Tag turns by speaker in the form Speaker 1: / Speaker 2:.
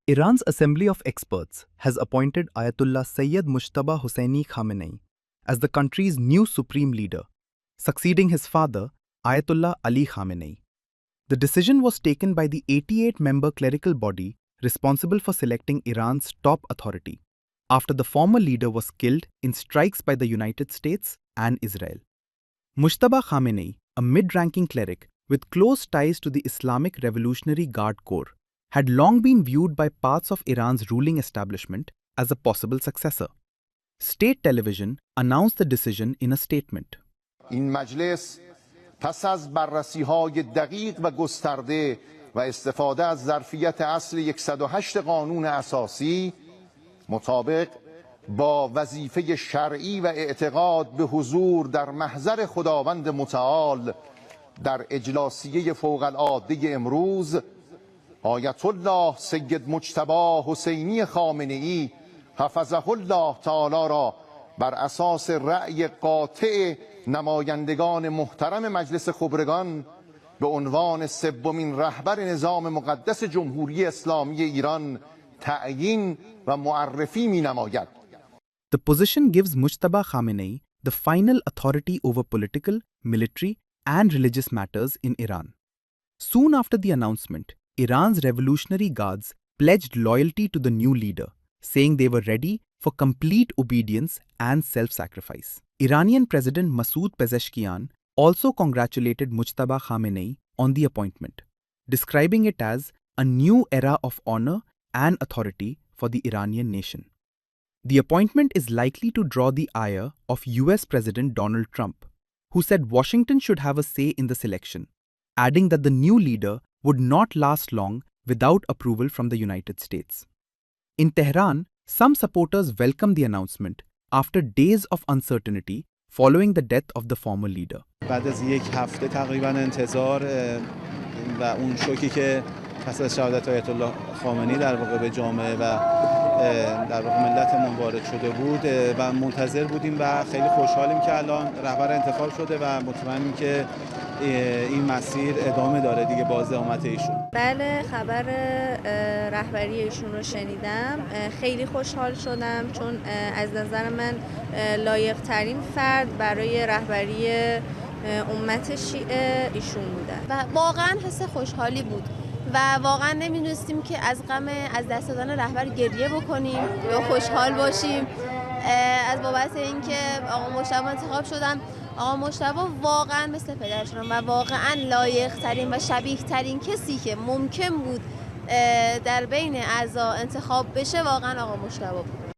Speaker 1: Iran's Assembly of Experts has appointed Ayatollah Sayyid Mujtaba Hosseini Khamenei as the country's new supreme leader, succeeding his father, Ayatollah Ali Khamenei. The decision was taken by the 88-member clerical body responsible for selecting Iran's top authority, after the former leader was killed in strikes by the United States and Israel. Mujtaba Khamenei, a mid-ranking cleric with close ties to the Islamic Revolutionary Guard Corps, had long been viewed by parts of Iran's ruling establishment as a possible successor. State television announced the decision in a statement.
Speaker 2: این مجلس پس از بررسی‌های دقیق و گسترده و استفاده از ظرفیت اصل 108 قانون اساسی مطابق با وظیفه شرعی و اعتقاد به حضور در محضر خداوند متعال در اجلاسیه فوق العاده امروز آیت الله سید مجتبی حسینی خامنه‌ای حفظه الله تعالی را بر اساس رأی قاطع نمایندگان محترم مجلس خبرگان به عنوان سومین رهبر نظام مقدس جمهوری اسلامی ایران تعیین و معرفی می‌نماید.
Speaker 1: The position gives Mujtaba Khamenei the final authority over political, military, and religious matters in Iran. Soon after the announcement, Iran's Revolutionary Guards pledged loyalty to the new leader, saying they were ready for complete obedience and self-sacrifice. Iranian President Masoud Pezeshkian also congratulated Mujtaba Khamenei on the appointment, describing it as a new era of honor and authority for the Iranian nation. The appointment is likely to draw the ire of US President Donald Trump, who said Washington should have a say in the selection, adding that the new leader would not last long without approval from the United States. In Tehran, some supporters welcomed the announcement after days of uncertainty following the death of the former leader.
Speaker 3: بعد از یک هفته تقریبا انتظار و اون شوکی که پس از شهادت آیت الله خامنه‌ای در واقع به جامعه و در واقع ملتمون وارد شده بود و منتظر بودیم و خیلی خوشحالیم که الان رهبر انتخاب شده و مطمئنیم که این مسیر ادامه داره دیگه با زعامت ایشون.
Speaker 4: بله، خبر رهبری ایشون رو شنیدم، خیلی خوشحال شدم چون از نظر من لایق ترین فرد برای رهبری امت شیعه ایشون بودن
Speaker 5: و واقعا حس خوشحالی بود و واقعا نمی‌دونستیم که از غم از دست دادن رهبر گریه بکنیم یا خوشحال باشیم از بابت اینکه آقا مجتبی انتخاب شدن. آقا مجتبی واقعا مثل پدرشون و واقعا لایق ترین و شبیه ترین کسی که ممکن بود در بین اعضا انتخاب بشه واقعا آقا مجتبی بود.